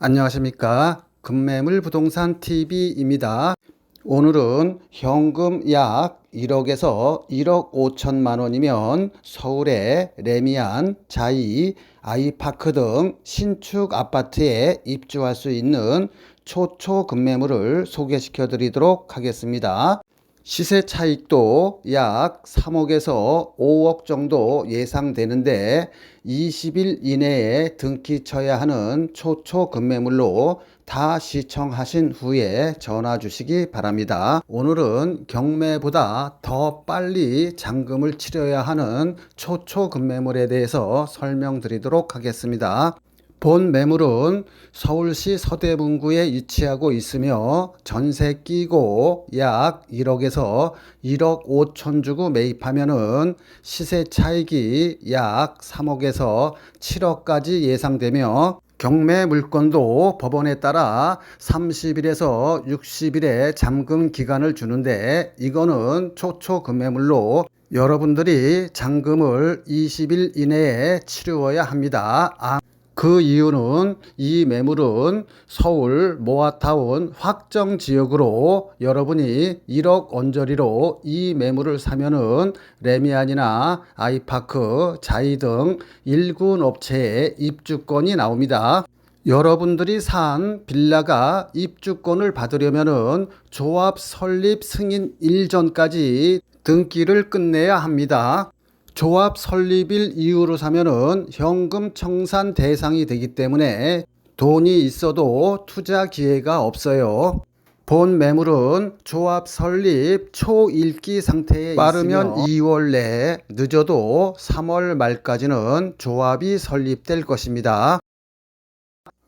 안녕하십니까. 금매물 부동산 TV입니다. 오늘은 현금 약 1억에서 1억 5천만 원이면 서울의 레미안, 자이, 아이파크 등 신축 아파트에 입주할 수 있는 초초 급매물을 소개시켜 드리도록 하겠습니다. 시세 차익도 약 3억에서 5억 정도 예상되는데 20일 이내에 등기 쳐야 하는 초초 급매물로 다 시청하신 후에 전화 주시기 바랍니다. 오늘은 경매보다 더 빨리 잔금을 치러야 하는 초초 급매물에 대해서 설명드리도록 하겠습니다. 본 매물은 서울시 서대문구에 위치하고 있으며 전세 끼고 약 1억에서 1억 5천 주고 매입하면은 시세 차익이 약 3억에서 7억까지 예상되며 경매 물건도 법원에 따라 30일에서 60일의 잠금 기간을 주는데 이거는 초초 급매물로 여러분들이 잔금을 20일 이내에 치루어야 합니다. 그 이유는 이 매물은 서울 모아타운 확정 지역으로 여러분이 1억 언저리로 이 매물을 사면은 레미안이나 아이파크, 자이 등 1군 업체에 입주권이 나옵니다. 여러분들이 산 빌라가 입주권을 받으려면은 조합 설립 승인 일전까지 등기를 끝내야 합니다. 조합 설립일 이후로 사면은 현금 청산 대상이 되기 때문에 돈이 있어도 투자 기회가 없어요. 본 매물은 조합 설립 초읽기 상태에 빠르면 2월 내에 늦어도 3월 말까지는 조합이 설립될 것입니다.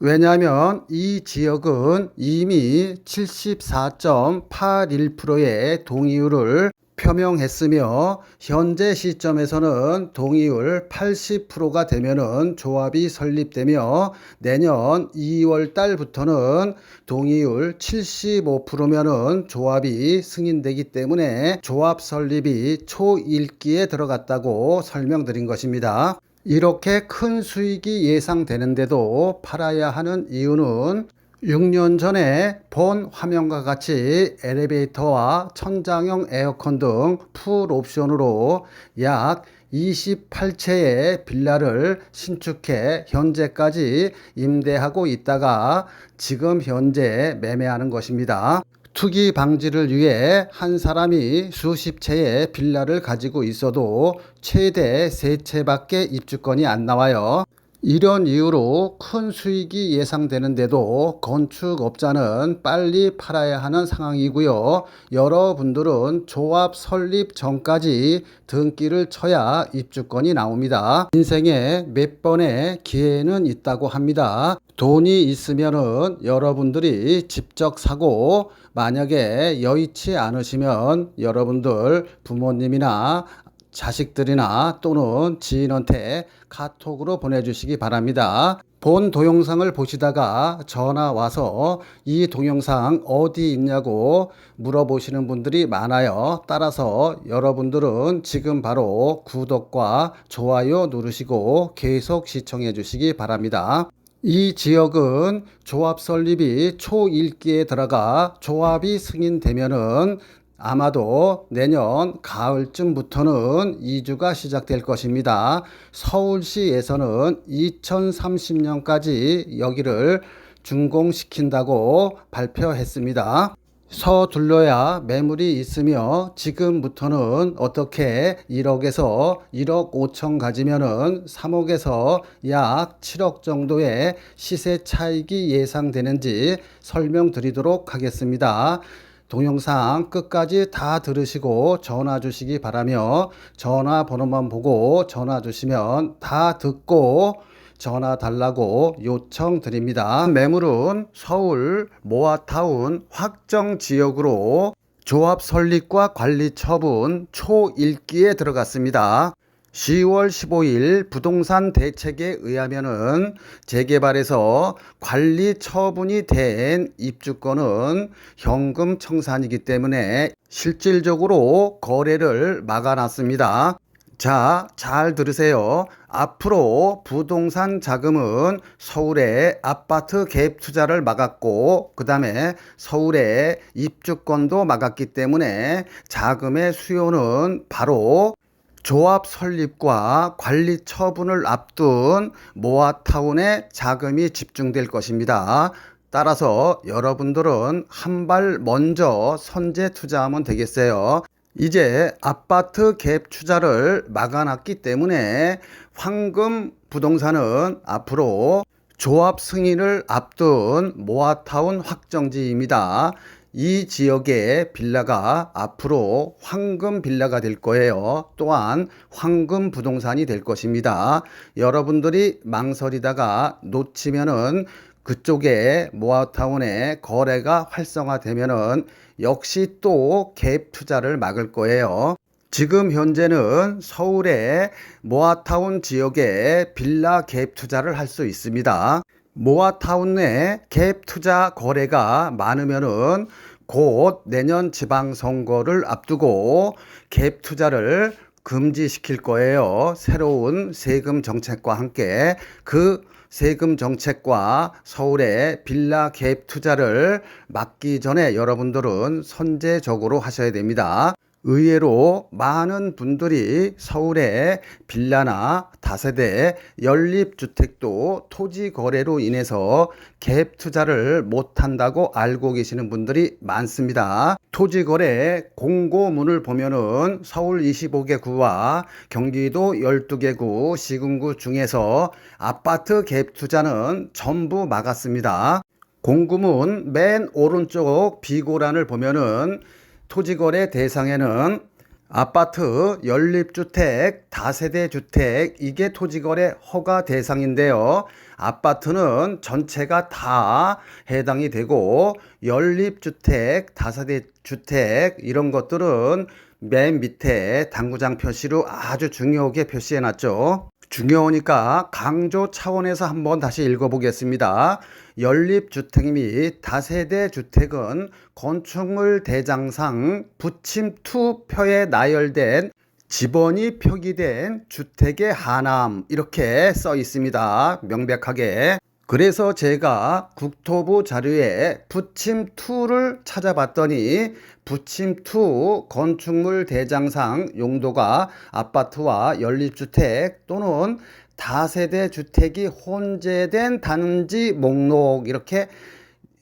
왜냐하면 이 지역은 이미 74.81%의 동의율을 표명했으며 현재 시점에서는 동의율 80%가 되면은 조합이 설립되며 내년 2월 달부터는 동의율 75%면은 조합이 승인되기 때문에 조합 설립이 초읽기에 들어갔다고 설명드린 것입니다. 이렇게 큰 수익이 예상되는데도 팔아야 하는 이유는 6년 전에 본 화면과 같이 엘리베이터와 천장형 에어컨 등 풀 옵션으로 약 28채의 빌라를 신축해 현재까지 임대하고 있다가 지금 현재 매매하는 것입니다. 투기 방지를 위해 한 사람이 수십 채의 빌라를 가지고 있어도 최대 3채밖에 입주권이 안 나와요. 이런 이유로 큰 수익이 예상되는데도 건축업자는 빨리 팔아야 하는 상황이고요. 여러분들은 조합 설립 전까지 등기를 쳐야 입주권이 나옵니다. 인생에 몇 번의 기회는 있다고 합니다. 돈이 있으면은 여러분들이 직접 사고 만약에 여의치 않으시면 여러분들 부모님이나 자식들이나 또는 지인한테 카톡으로 보내주시기 바랍니다. 본 동영상을 보시다가 전화 와서 이 동영상 어디 있냐고 물어보시는 분들이 많아요. 따라서 여러분들은 지금 바로 구독과 좋아요 누르시고 계속 시청해 주시기 바랍니다. 이 지역은 조합 설립이 초읽기에 들어가 조합이 승인되면은 아마도 내년 가을쯤부터는 이주가 시작될 것입니다. 서울시에서는 2030년까지 여기를 준공시킨다고 발표했습니다. 서둘러야 매물이 있으며 지금부터는 어떻게 1억에서 1억 5천 가지면은 3억에서 약 7억 정도의 시세 차익이 예상되는지 설명드리도록 하겠습니다. 동영상 끝까지 다 들으시고 전화 주시기 바라며 전화번호만 보고 전화 주시면 다 듣고 전화 달라고 요청드립니다. 매물은 서울 모아타운 확정 지역으로 조합 설립과 관리 처분 초읽기에 들어갔습니다. 10월 15일 부동산 대책에 의하면은 재개발에서 관리 처분이 된 입주권은 현금 청산이기 때문에 실질적으로 거래를 막아놨습니다. 자, 잘 들으세요. 앞으로 부동산 자금은 서울의 아파트 개입 투자를 막았고, 그 다음에 서울의 입주권도 막았기 때문에 자금의 수요는 바로 조합 설립과 관리 처분을 앞둔 모아타운에 자금이 집중될 것입니다. 따라서 여러분들은 한 발 먼저 선제 투자하면 되겠어요. 이제 아파트 갭 투자를 막아놨기 때문에 황금 부동산은 앞으로 조합 승인을 앞둔 모아타운 확정지입니다. 이 지역의 빌라가 앞으로 황금 빌라가 될 거예요. 또한 황금 부동산이 될 것입니다. 여러분들이 망설이다가 놓치면은 그쪽에 모아타운의 거래가 활성화되면은 역시 또 갭 투자를 막을 거예요. 지금 현재는 서울의 모아타운 지역에 빌라 갭 투자를 할 수 있습니다. 모아타운 내 갭 투자 거래가 많으면은 곧 내년 지방선거를 앞두고 갭 투자를 금지시킬 거예요. 새로운 세금 정책과 함께 그 세금 정책과 서울의 빌라 갭 투자를 막기 전에 여러분들은 선제적으로 하셔야 됩니다. 의외로 많은 분들이 서울의 빌라나 다세대 연립주택도 토지 거래로 인해서 갭 투자를 못한다고 알고 계시는 분들이 많습니다. 토지 거래 공고문을 보면은 서울 25개 구와 경기도 12개 구 시군구 중에서 아파트 갭 투자는 전부 막았습니다. 공고문 맨 오른쪽 비고란을 보면은 토지거래 대상에는 아파트, 연립주택, 다세대 주택 이게 토지거래 허가 대상인데요. 아파트는 전체가 다 해당이 되고 연립주택, 다세대 주택 이런 것들은 맨 밑에 당구장 표시로 아주 중요하게 표시해 놨죠. 중요하니까 강조 차원에서 한번 다시 읽어보겠습니다. 연립주택 및 다세대 주택은 건축물 대장상 부침2 표에 나열된 지번이 표기된 주택의 하남 이렇게 써 있습니다. 명백하게. 그래서 제가 국토부 자료에 부침2를 찾아봤더니 부침2 건축물 대장상 용도가 아파트와 연립주택 또는 다세대 주택이 혼재된 단지 목록 이렇게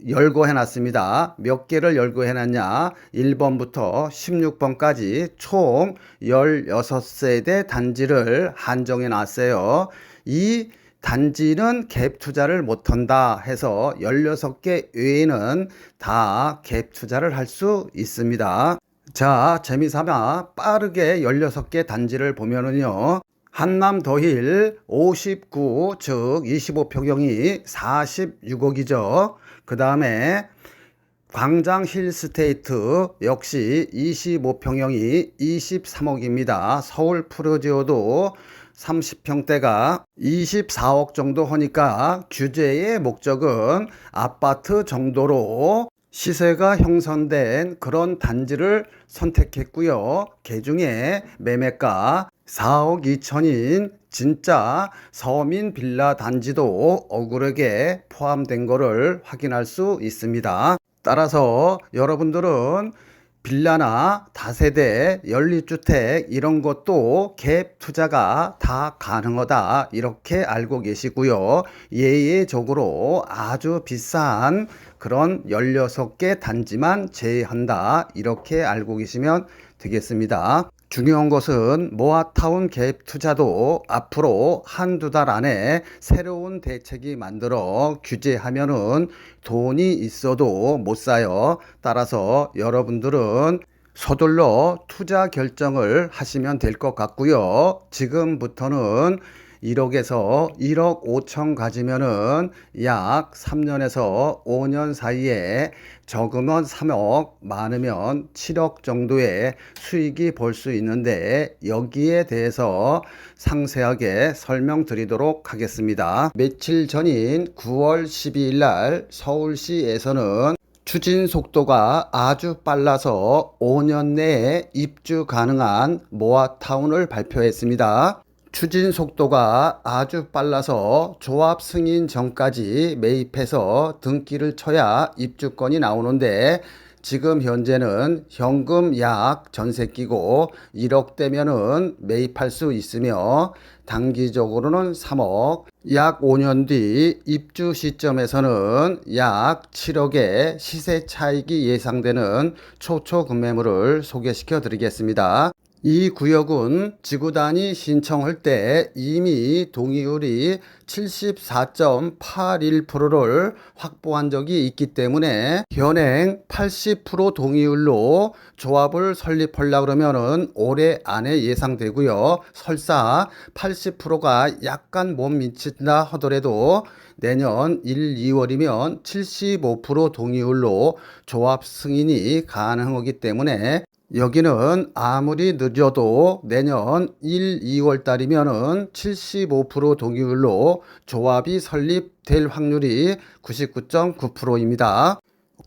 열거해 놨습니다. 몇 개를 열거해 놨냐? 1번부터 16번까지 총 16세대 단지를 한정해 놨어요. 이 단지는 갭 투자를 못한다 해서 16개 외에는 다 갭 투자를 할 수 있습니다. 자, 재미삼아 빠르게 16개 단지를 보면은요. 한남 더힐 59, 즉 25평형이 46억이죠. 그 다음에 광장 힐스테이트 역시 25평형이 23억입니다. 서울 프루지오도 30평대가 24억 정도 하니까 규제의 목적은 아파트 정도로 시세가 형성된 그런 단지를 선택했고요. 그중에 매매가 4억 2천인 진짜 서민 빌라 단지도 억울하게 포함된 거를 확인할 수 있습니다. 따라서 여러분들은 빌라나 다세대 연립주택 이런 것도 갭 투자가 다 가능하다 이렇게 알고 계시고요. 예외적으로 아주 비싼 그런 16개 단지만 제외한다 이렇게 알고 계시면 되겠습니다. 중요한 것은 모아타운 갭 투자도 앞으로 한두 달 안에 새로운 대책이 만들어 규제하면은 돈이 있어도 못 사요. 따라서 여러분들은 서둘러 투자 결정을 하시면 될 것 같고요. 지금부터는 1억에서 1억 5천 가지면은 약 3년에서 5년 사이에 적으면 3억, 많으면 7억 정도의 수익이 볼 수 있는데 여기에 대해서 상세하게 설명드리도록 하겠습니다. 며칠 전인 9월 12일 날 서울시에서는 추진 속도가 아주 빨라서 5년 내에 입주 가능한 모아타운을 발표했습니다. 추진 속도가 아주 빨라서 조합 승인 전까지 매입해서 등기를 쳐야 입주권이 나오는데 지금 현재는 현금 약 전세 끼고 1억 되면은 매입할 수 있으며 단기적으로는 3억, 약 5년 뒤 입주 시점에서는 약 7억의 시세 차익이 예상되는 초초급매물을 소개시켜 드리겠습니다. 이 구역은 지구단위 신청할 때 이미 동의율이 74.81%를 확보한 적이 있기 때문에 현행 80% 동의율로 조합을 설립하려고 그러면은 올해 안에 예상되고요. 설사 80%가 약간 못 미친다 하더라도 내년 1, 2월이면 75% 동의율로 조합 승인이 가능하기 때문에 여기는 아무리 늦어도 내년 1, 2월 달이면은 75% 동의율로 조합이 설립될 확률이 99.9%입니다.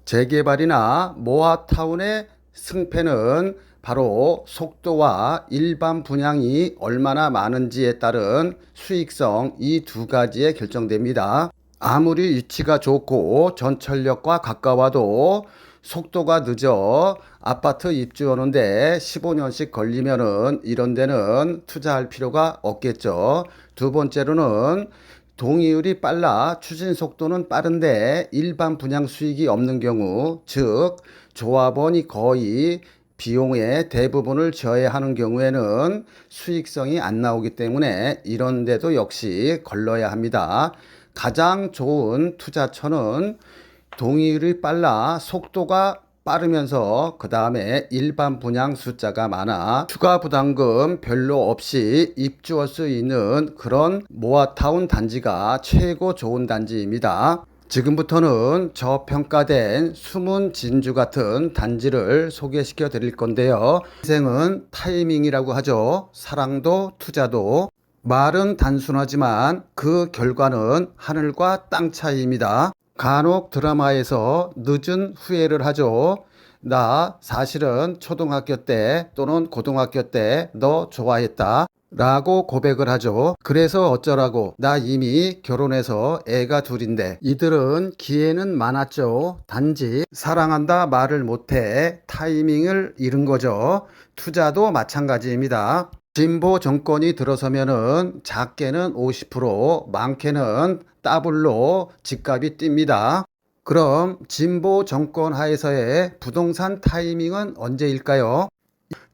재개발이나 모아타운의 승패는 바로 속도와 일반 분양이 얼마나 많은지에 따른 수익성 이 두 가지에 결정됩니다. 아무리 위치가 좋고 전철역과 가까워도 속도가 늦어 아파트 입주하는데 15년씩 걸리면은 이런 데는 투자할 필요가 없겠죠. 두 번째로는 동의율이 빨라 추진 속도는 빠른데 일반 분양 수익이 없는 경우, 즉 조합원이 거의 비용의 대부분을 져야 하는 경우에는 수익성이 안 나오기 때문에 이런 데도 역시 걸러야 합니다. 가장 좋은 투자처는 동의율이 빨라 속도가 빠르면서 그 다음에 일반 분양 숫자가 많아 추가 부담금 별로 없이 입주할 수 있는 그런 모아타운 단지가 최고 좋은 단지입니다. 지금부터는 저평가된 숨은 진주 같은 단지를 소개시켜 드릴 건데요. 인생은 타이밍이라고 하죠. 사랑도 투자도. 말은 단순하지만 그 결과는 하늘과 땅 차이입니다. 간혹 드라마에서 늦은 후회를 하죠. 나 사실은 초등학교 때 또는 고등학교 때 너 좋아했다 라고 고백을 하죠. 그래서 어쩌라고, 나 이미 결혼해서 애가 둘인데. 이들은 기회는 많았죠. 단지 사랑한다 말을 못해 타이밍을 잃은 거죠. 투자도 마찬가지입니다. 진보 정권이 들어서면은 작게는 50%, 많게는 더블로 집값이 뜁니다. 그럼 진보 정권 하에서의 부동산 타이밍은 언제일까요?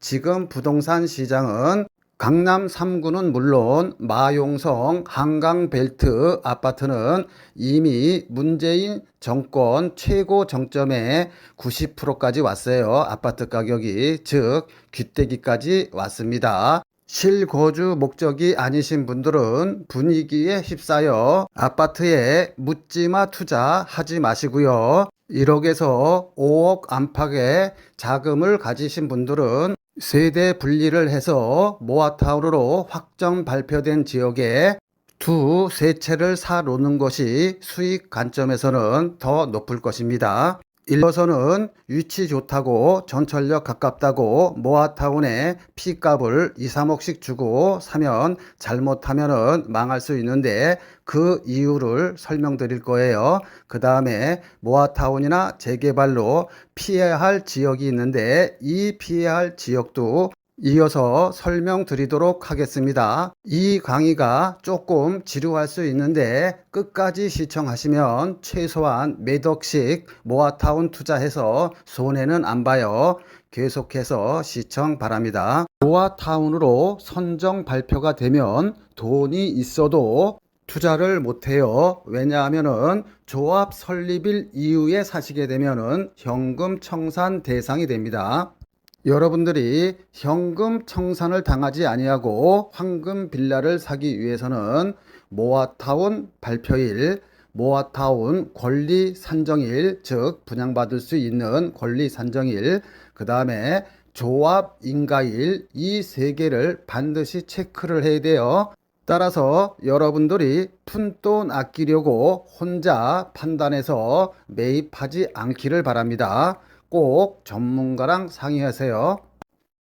지금 부동산 시장은 강남 3구는 물론 마용성, 한강벨트 아파트는 이미 문재인 정권 최고 정점에 90%까지 왔어요. 아파트 가격이, 즉 귀때기까지 왔습니다. 실거주 목적이 아니신 분들은 분위기에 휩싸여 아파트에 묻지마 투자하지 마시고요. 1억에서 5억 안팎의 자금을 가지신 분들은 세대 분리를 해서 모아타운으로 확정 발표된 지역에 두 세 채를 사 놓는 것이 수익 관점에서는 더 높을 것입니다. 일어서는 위치 좋다고 전철역 가깝다고 모아타운에 피값을 2, 3억씩 주고 사면 잘못하면은 망할 수 있는데 그 이유를 설명드릴 거예요. 그 다음에 모아타운이나 재개발로 피해야 할 지역이 있는데 이 피해야 할 지역도 이어서 설명드리도록 하겠습니다. 이 강의가 조금 지루할 수 있는데 끝까지 시청하시면 최소한 몇 억씩 모아타운 투자해서 손해는 안 봐요. 계속해서 시청 바랍니다. 모아타운으로 선정 발표가 되면 돈이 있어도 투자를 못해요. 왜냐하면은 조합 설립일 이후에 사시게 되면은 현금 청산 대상이 됩니다. 여러분들이 현금 청산을 당하지 아니하고 황금 빌라를 사기 위해서는 모아타운 발표일, 모아타운 권리 산정일, 즉 분양받을 수 있는 권리 산정일, 그 다음에 조합 인가일, 이 세 개를 반드시 체크를 해야 돼요. 따라서 여러분들이 푼돈 아끼려고 혼자 판단해서 매입하지 않기를 바랍니다. 꼭 전문가랑 상의하세요.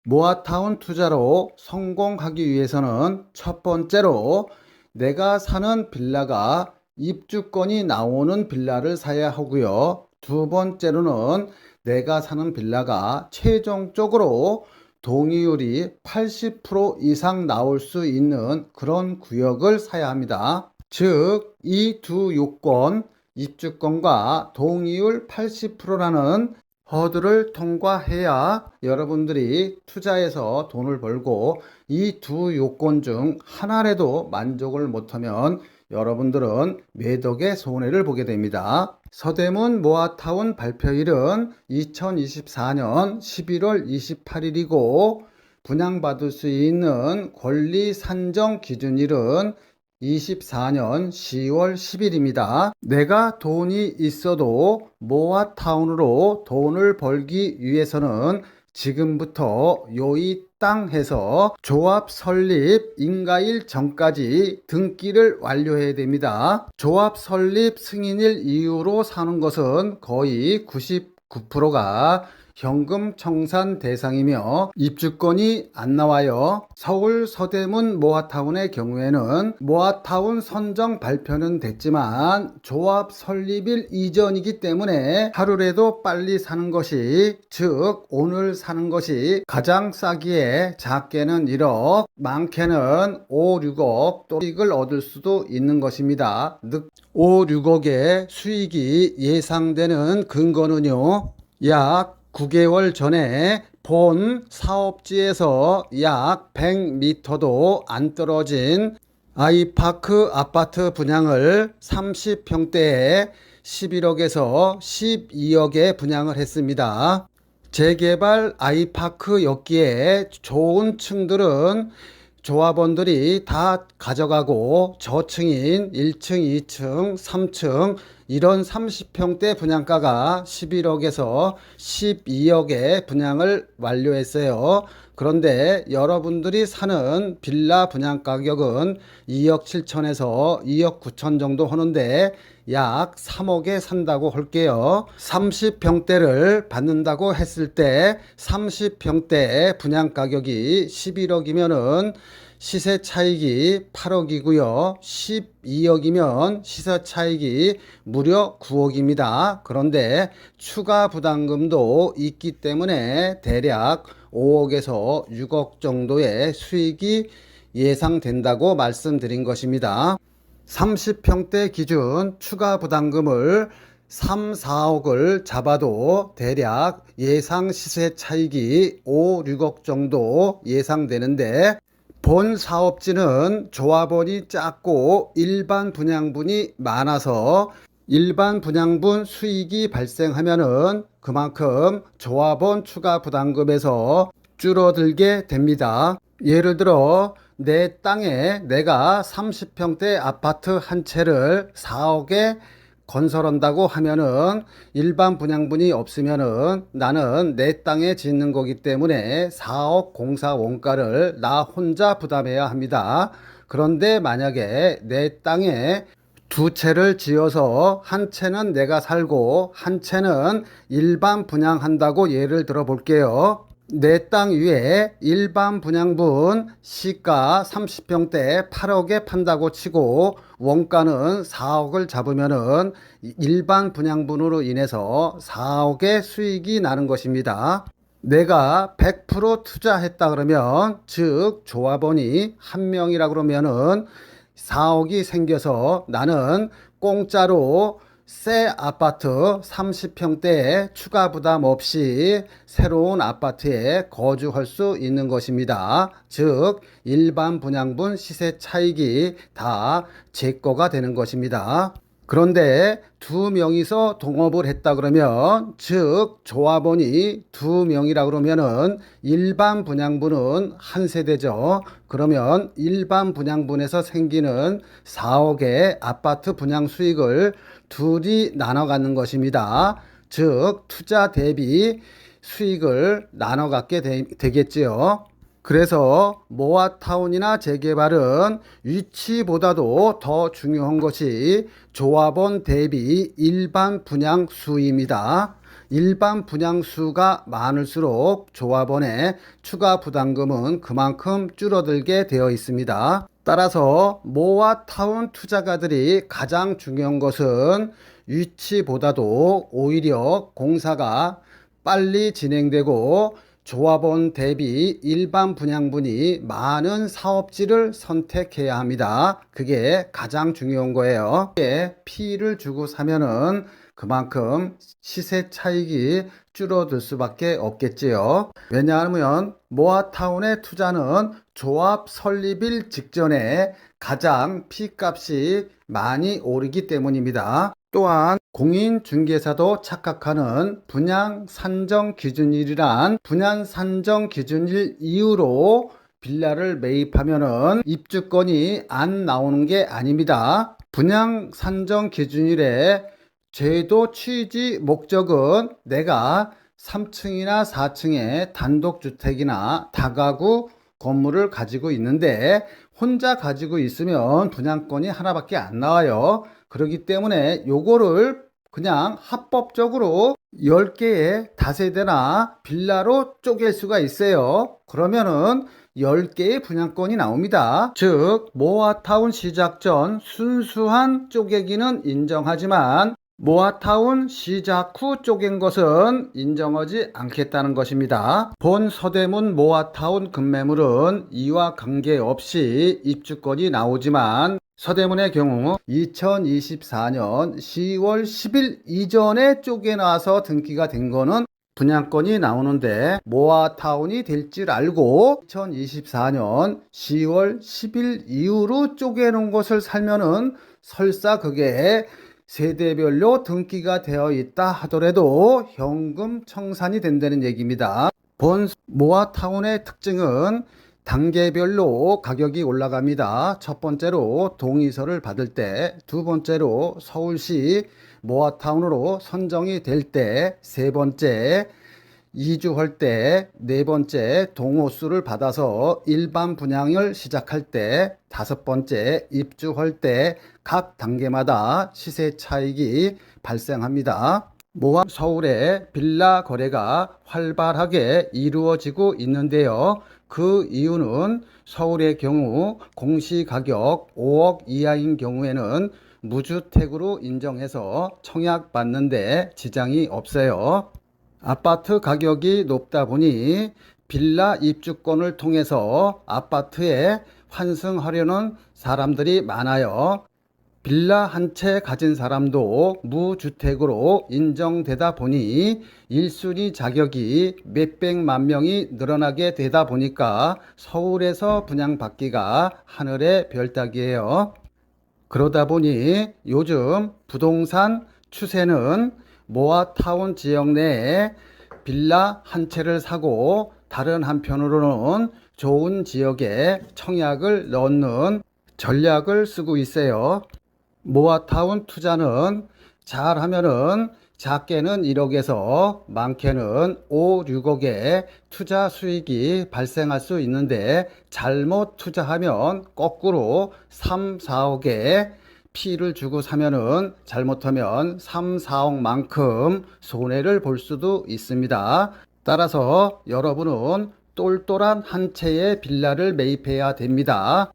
모아타운 투자로 성공하기 위해서는 첫 번째로 내가 사는 빌라가 입주권이 나오는 빌라를 사야 하고요. 두 번째로는 내가 사는 빌라가 최종적으로 동의율이 80% 이상 나올 수 있는 그런 구역을 사야 합니다. 즉, 이 두 요건, 입주권과 동의율 80%라는 허들을 통과해야 여러분들이 투자해서 돈을 벌고, 이 두 요건 중 하나라도 만족을 못하면 여러분들은 매덕의 손해를 보게 됩니다. 서대문 모아타운 발표일은 2024년 11월 28일이고 분양받을 수 있는 권리 산정 기준일은 24년 10월 10일입니다. 내가 돈이 있어도 모아타운으로 돈을 벌기 위해서는 지금부터 요이 땅 해서 조합 설립 인가일 전까지 등기를 완료해야 됩니다. 조합 설립 승인일 이후로 사는 것은 거의 99%가 현금 청산 대상이며 입주권이 안 나와요. 서울 서대문 모아타운의 경우에는 모아타운 선정 발표는 됐지만 조합 설립일 이전이기 때문에 하루라도 빨리 사는 것이, 즉 오늘 사는 것이 가장 싸기에 작게는 1억, 많게는 5, 6억 또 수익을 얻을 수도 있는 것입니다. 5, 6억의 수익이 예상되는 근거는요, 약 9개월 전에 본 사업지에서 약 100m도 안 떨어진 아이파크 아파트 분양을 30평대에 11억에서 12억에 분양을 했습니다. 재개발 아이파크였기에 좋은 층들은 조합원들이 다 가져가고 저층인 1층, 2층, 3층 이런 30평대 분양가가 11억에서 12억에 분양을 완료했어요. 그런데 여러분들이 사는 빌라 분양 가격은 2억 7천에서 2억 9천 정도 하는데 약 3억에 산다고 할게요. 30평대를 받는다고 했을 때 30평대 분양 가격이 11억이면은 시세 차익이 8억이고요. 12억이면 시세 차익이 무려 9억입니다. 그런데 추가 부담금도 있기 때문에 대략 5억에서 6억 정도의 수익이 예상된다고 말씀드린 것입니다. 30평대 기준 추가 부담금을 3, 4억을 잡아도 대략 예상 시세 차익이 5, 6억 정도 예상되는데, 본 사업지는 조합원이 작고 일반 분양분이 많아서 일반 분양분 수익이 발생하면은 그만큼 조합원 추가 부담금에서 줄어들게 됩니다. 예를 들어 내 땅에 내가 30평대 아파트 한 채를 4억에 건설한다고 하면은 일반 분양분이 없으면은 나는 내 땅에 짓는 거기 때문에 4억 공사 원가를 나 혼자 부담해야 합니다. 그런데 만약에 내 땅에 두 채를 지어서 한 채는 내가 살고 한 채는 일반 분양한다고 예를 들어 볼게요. 내 땅 위에 일반 분양분 시가 30평대 8억에 판다고 치고 원가는 4억을 잡으면은 일반 분양분으로 인해서 4억의 수익이 나는 것입니다. 내가 100% 투자했다 그러면, 즉 조합원이 한 명이라 그러면은 4억이 생겨서 나는 공짜로 새 아파트 30평대에 추가 부담 없이 새로운 아파트에 거주할 수 있는 것입니다. 즉 일반 분양분 시세 차익이 다 제 거가 되는 것입니다. 그런데 두 명이서 동업을 했다 그러면, 즉 조합원이 두 명이라 그러면은 일반 분양분은 한 세대죠. 그러면 일반 분양분에서 생기는 4억의 아파트 분양 수익을 둘이 나눠 갖는 것입니다. 즉 투자 대비 수익을 나눠 갖게 되겠지요. 그래서 모아타운이나 재개발은 위치보다도 더 중요한 것이 조합원 대비 일반 분양수입니다. 일반 분양수가 많을수록 조합원의 추가 부담금은 그만큼 줄어들게 되어 있습니다. 따라서 모아타운 투자가들이 가장 중요한 것은 위치보다도 오히려 공사가 빨리 진행되고 조합원 대비 일반 분양분이 많은 사업지를 선택해야 합니다. 그게 가장 중요한 거예요. 피를 주고 사면은 그만큼 시세 차익이 줄어들 수밖에 없겠지요. 왜냐하면 모아타운의 투자는 조합 설립일 직전에 가장 피값이 많이 오르기 때문입니다. 또한 공인중개사도 착각하는 분양 산정 기준일이란 분양 산정 기준일 이후로 빌라를 매입하면은 입주권이 안 나오는 게 아닙니다. 분양 산정 기준일에 제도 취지 목적은 내가 3층이나 4층의 단독주택이나 다가구 건물을 가지고 있는데 혼자 가지고 있으면 분양권이 하나밖에 안 나와요. 그렇기 때문에 요거를 그냥 합법적으로 10개의 다세대나 빌라로 쪼갤 수가 있어요. 그러면은 10개의 분양권이 나옵니다. 즉 모아타운 시작 전 순수한 쪼개기는 인정하지만 모아타운 시작 후 쪼갠 것은 인정하지 않겠다는 것입니다. 본 서대문 모아타운 급매물은 이와 관계없이 입주권이 나오지만 서대문의 경우 2024년 10월 10일 이전에 쪼개놔서 등기가 된 거는 분양권이 나오는데 모아타운이 될 줄 알고 2024년 10월 10일 이후로 쪼개놓은 것을 살면은 설사 그게 세대별로 등기가 되어 있다 하더라도 현금 청산이 된다는 얘기입니다. 본 모아타운의 특징은 단계별로 가격이 올라갑니다. 첫 번째로 동의서를 받을 때, 두 번째로 서울시 모아타운으로 선정이 될 때, 세 번째 이주할 때, 네 번째 동호수를 받아서 일반 분양을 시작할 때, 다섯 번째 입주할 때 각 단계마다 시세 차익이 발생합니다. 모아 서울의 빌라 거래가 활발하게 이루어지고 있는데요. 그 이유는 서울의 경우 공시가격 5억 이하인 경우에는 무주택으로 인정해서 청약받는데 지장이 없어요. 아파트 가격이 높다 보니 빌라 입주권을 통해서 아파트에 환승하려는 사람들이 많아요. 빌라 한 채 가진 사람도 무주택으로 인정되다 보니 1순위 자격이 몇백만 명이 늘어나게 되다 보니까 서울에서 분양받기가 하늘의 별 따기예요. 그러다 보니 요즘 부동산 추세는 모아타운 지역 내에 빌라 한 채를 사고 다른 한편으로는 좋은 지역에 청약을 넣는 전략을 쓰고 있어요. 모아타운 투자는 잘하면은 작게는 1억에서 많게는 5, 6억의 투자 수익이 발생할 수 있는데 잘못 투자하면 거꾸로 3, 4억의 피를 주고 사면은 잘못하면 3, 4억만큼 손해를 볼 수도 있습니다. 따라서 여러분은 똘똘한 한 채의 빌라를 매입해야 됩니다.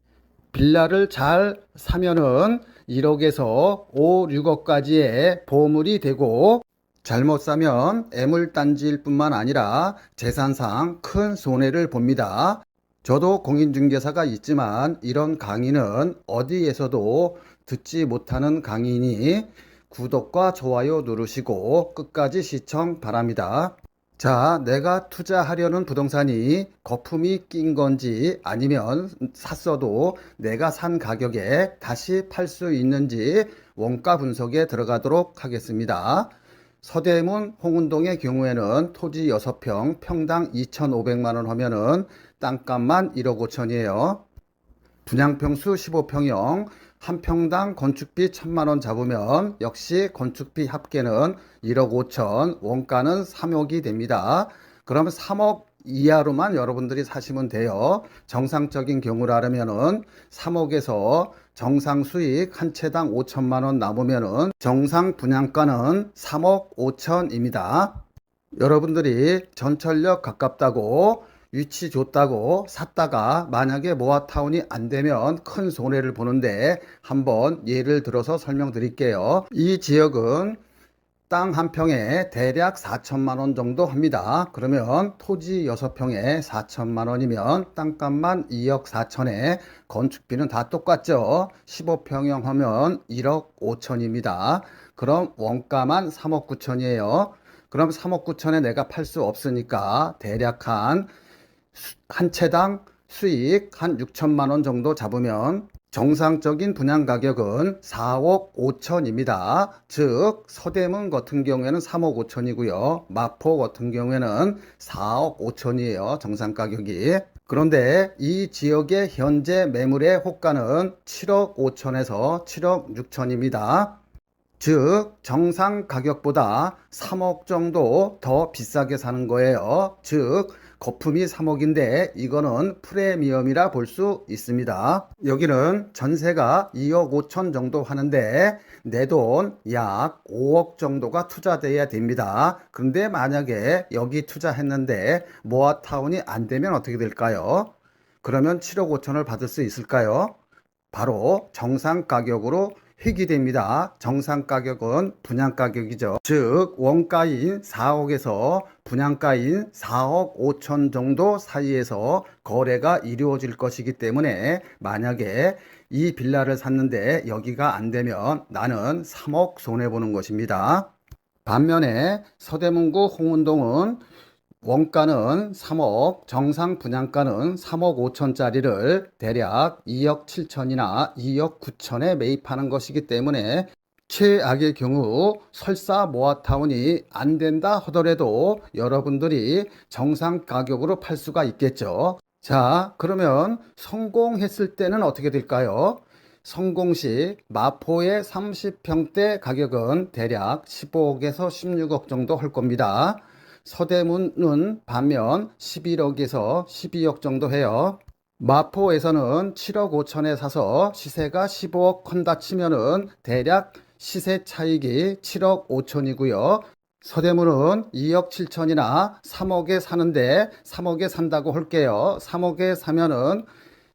빌라를 잘 사면은 1억에서 5, 6억까지의 보물이 되고 잘못 사면 애물단지일 뿐만 아니라 재산상 큰 손해를 봅니다. 저도 공인중개사가 있지만 이런 강의는 어디에서도 듣지 못하는 강의니 구독과 좋아요 누르시고 끝까지 시청 바랍니다. 자, 내가 투자하려는 부동산이 거품이 낀 건지 아니면 샀어도 내가 산 가격에 다시 팔 수 있는지 원가 분석에 들어가도록 하겠습니다. 서대문 홍은동의 경우에는 토지 6평 평당 2,500만 원 하면은 땅값만 1억 5천이에요. 분양평수 15평형 한 평당 건축비 1,000만 원 잡으면 역시 건축비 합계는 1억 5천, 원가는 3억이 됩니다. 그러면 3억 이하로만 여러분들이 사시면 돼요. 정상적인 경우라면은 3억에서 정상 수익 한 채당 5천만 원 남으면은 정상 분양가는 3억 5천입니다. 여러분들이 전철역 가깝다고 위치 좋다고 샀다가 만약에 모아타운이 안 되면 큰 손해를 보는데 한번 예를 들어서 설명드릴게요. 이 지역은 땅 한 평에 대략 4천만 원 정도 합니다. 그러면 토지 6평에 4천만 원이면 땅값만 2억 4천에 건축비는 다 똑같죠. 15평형 하면 1억 5천입니다. 그럼 원가만 3억 9천이에요. 그럼 3억 9천에 내가 팔 수 없으니까 대략 한 채당 수익 한 6천만 원 정도 잡으면 정상적인 분양 가격은 4억 5천입니다. 즉 서대문 같은 경우에는 3억 5천이고요. 마포 같은 경우에는 4억 5천이에요. 정상 가격이. 그런데 이 지역의 현재 매물의 호가는 7억 5천에서 7억 6천입니다. 즉 정상 가격보다 3억 정도 더 비싸게 사는 거예요. 즉 거품이 3억인데 이거는 프리미엄이라 볼 수 있습니다. 여기는 전세가 2억 5천 정도 하는데 내 돈 약 5억 정도가 투자돼야 됩니다. 그런데 만약에 여기 투자했는데 모아타운이 안 되면 어떻게 될까요? 그러면 7억 5천을 받을 수 있을까요? 바로 정상 가격으로 회귀됩니다. 정상 가격은 분양 가격이죠. 즉 원가인 4억에서 분양가인 4억 5천 정도 사이에서 거래가 이루어질 것이기 때문에 만약에 이 빌라를 샀는데 여기가 안 되면 나는 3억 손해보는 것입니다. 반면에 서대문구 홍은동은 원가는 3억, 정상 분양가는 3억 5천짜리를 대략 2억 7천이나 2억 9천에 매입하는 것이기 때문에 최악의 경우 설사 모아타운이 안 된다 하더라도 여러분들이 정상 가격으로 팔 수가 있겠죠. 자, 그러면 성공했을 때는 어떻게 될까요? 성공 시 마포의 30평대 가격은 대략 15억에서 16억 정도 할 겁니다. 서대문은 반면 11억에서 12억 정도 해요. 마포에서는 7억 5천에 사서 시세가 15억 컨다 치면은 대략 시세 차익이 7억 5천이고요. 서대문은 2억 7천이나 3억에 사는데 3억에 산다고 할게요. 3억에 사면은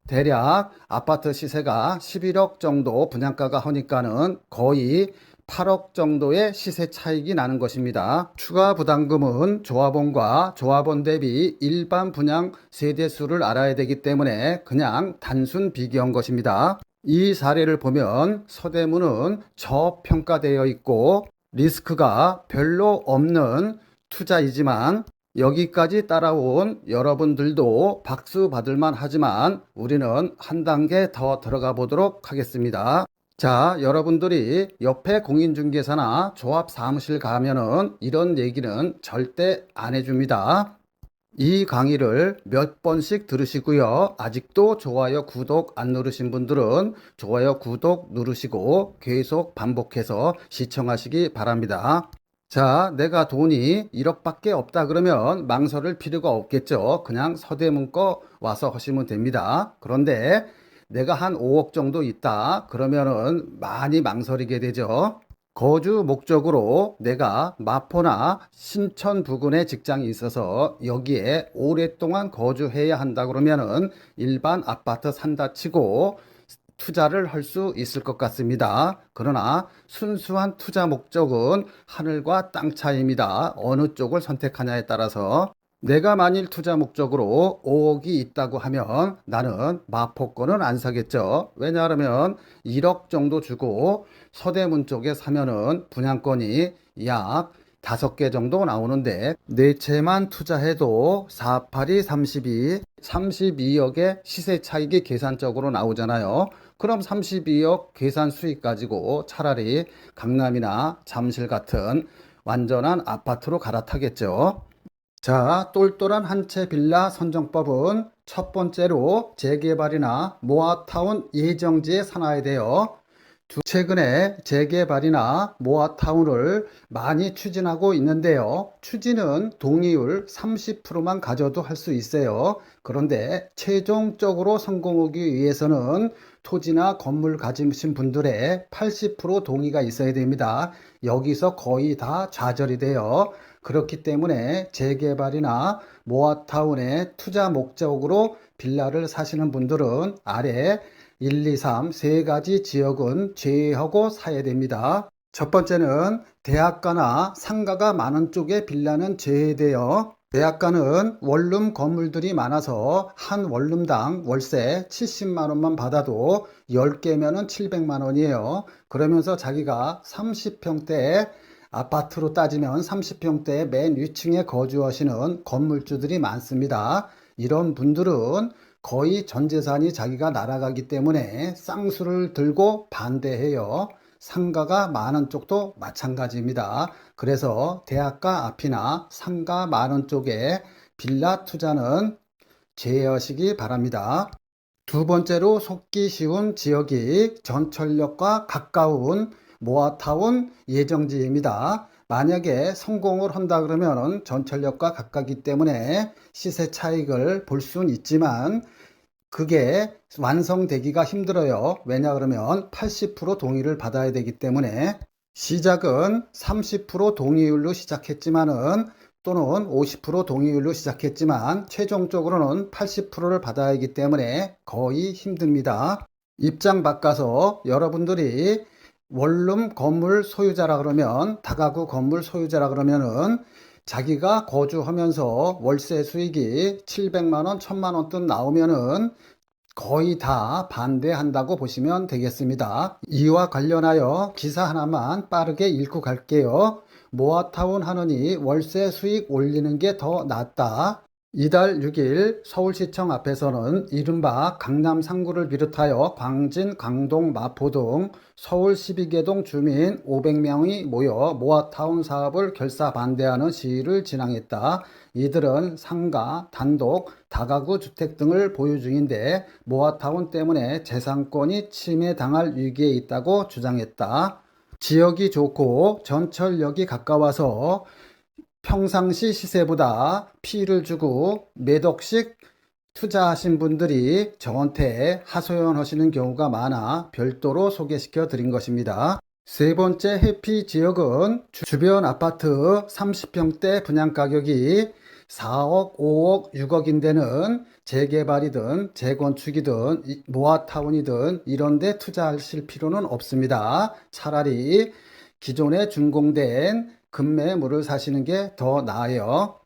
대략 아파트 시세가 11억 정도 분양가가 하니까는 거의 8억 정도의 시세 차익이 나는 것입니다. 추가 부담금은 조합원과 조합원 대비 일반 분양 세대수를 알아야 되기 때문에 그냥 단순 비교한 것입니다. 이 사례를 보면 서대문은 저평가되어 있고 리스크가 별로 없는 투자이지만 여기까지 따라온 여러분들도 박수 받을만 하지만 우리는 한 단계 더 들어가 보도록 하겠습니다. 자, 여러분들이 옆에 공인중개사나 조합 사무실 가면은 이런 얘기는 절대 안 해줍니다. 이 강의를 몇 번씩 들으시고요. 아직도 좋아요, 구독 안 누르신 분들은 좋아요, 구독 누르시고 계속 반복해서 시청하시기 바랍니다. 자, 내가 돈이 1억밖에 없다 그러면 망설일 필요가 없겠죠. 그냥 서대문 거 와서 하시면 됩니다. 그런데 내가 한 5억 정도 있다 그러면은 많이 망설이게 되죠. 거주 목적으로 내가 마포나 신천 부근에 직장이 있어서 여기에 오랫동안 거주해야 한다 그러면은 일반 아파트 산다 치고 투자를 할 수 있을 것 같습니다. 그러나 순수한 투자 목적은 하늘과 땅 차이입니다. 어느 쪽을 선택하냐에 따라서 내가 만일 투자 목적으로 5억이 있다고 하면 나는 마포권은 안 사겠죠. 왜냐하면 1억 정도 주고 서대문 쪽에 사면은 분양권이 약 5개 정도 나오는데 4채만 투자해도 4, 8이 32, 32억의 시세 차익이 계산적으로 나오잖아요. 그럼 32억 계산 수익 가지고 차라리 강남이나 잠실 같은 완전한 아파트로 갈아타겠죠. 자, 똘똘한 한 채 빌라 선정법은 첫 번째로 재개발이나 모아타운 예정지에 사놔야 돼요. 최근에 재개발이나 모아타운을 많이 추진하고 있는데요. 추진은 동의율 30%만 가져도 할 수 있어요. 그런데 최종적으로 성공하기 위해서는 토지나 건물 가지신 분들의 80% 동의가 있어야 됩니다. 여기서 거의 다 좌절이 돼요. 그렇기 때문에 재개발이나 모아타운의 투자 목적으로 빌라를 사시는 분들은 아래 1, 2, 3, 세 가지 지역은 제외하고 사야 됩니다. 첫 번째는 대학가나 상가가 많은 쪽에 빌라는 제외되어 대학가는 원룸 건물들이 많아서 한 원룸당 월세 70만 원만 받아도 10개면은 700만 원이에요. 그러면서 자기가 30평대 아파트로 따지면 30평대 맨 위층에 거주하시는 건물주들이 많습니다. 이런 분들은 거의 전 재산이 자기가 날아가기 때문에 쌍수를 들고 반대해요. 상가가 많은 쪽도 마찬가지입니다. 그래서 대학가 앞이나 상가 많은 쪽에 빌라 투자는 제외하시기 바랍니다. 두 번째로 속기 쉬운 지역이 전철역과 가까운 모아타운 예정지입니다. 만약에 성공을 한다 그러면 전철역과 가깝기 때문에 시세 차익을 볼 수는 있지만 그게 완성되기가 힘들어요. 왜냐 그러면 80% 동의를 받아야 되기 때문에 시작은 30% 동의율로 시작했지만은 또는 50% 동의율로 시작했지만 최종적으로는 80%를 받아야 하기 때문에 거의 힘듭니다. 입장 바꿔서 여러분들이 원룸 건물 소유자라 그러면 다가구 건물 소유자라 그러면은 자기가 거주하면서 월세 수익이 700만 원, 1000만 원 돈 나오면은 거의 다 반대한다고 보시면 되겠습니다. 이와 관련하여 기사 하나만 빠르게 읽고 갈게요. 모아타운 하느니 월세 수익 올리는 게 더 낫다. 이달 6일 서울시청 앞에서는 이른바 강남 3구를 비롯하여 광진, 강동, 마포 등 서울 12개 동 주민 500명이 모여 모아타운 사업을 결사 반대하는 시위를 진행했다. 이들은 상가, 단독, 다가구 주택 등을 보유 중인데 모아타운 때문에 재산권이 침해당할 위기에 있다고 주장했다. 지역이 좋고 전철역이 가까워서 평상시 시세보다 피를 주고 몇 억씩 투자하신 분들이 저한테 하소연하시는 경우가 많아 별도로 소개시켜 드린 것입니다. 세 번째 해피 지역은 주변 아파트 30평대 분양 가격이 4억, 5억, 6억인 데는 재개발이든 재건축이든 모아타운이든 이런 데 투자하실 필요는 없습니다. 차라리 기존에 준공된 급매물을 사시는 게 더 나아요.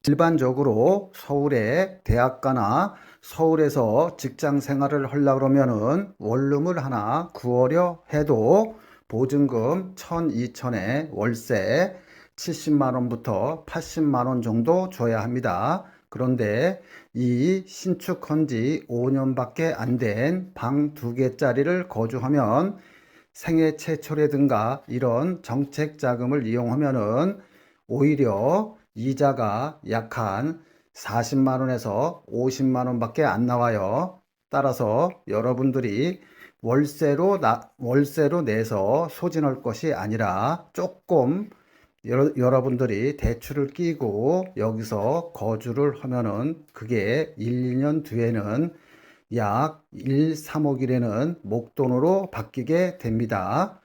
일반적으로 서울의 대학가나 서울에서 직장 생활을 하려고 그러면은 원룸을 하나 구하려 해도 보증금 1,000, 2,000에 월세 70만 원부터 80만 원 정도 줘야 합니다. 그런데 이 신축한 지 5년밖에 안 된 방 2개짜리를 거주하면 생애 최초라든가 이런 정책 자금을 이용하면은 오히려 이자가 약 한 40만 원에서 50만 원밖에 안 나와요. 따라서 여러분들이 월세로 내서 소진할 것이 아니라 조금 여러분들이 대출을 끼고 여기서 거주를 하면은 그게 1, 2년 뒤에는 약 1, 3억이라는 목돈으로 바뀌게 됩니다.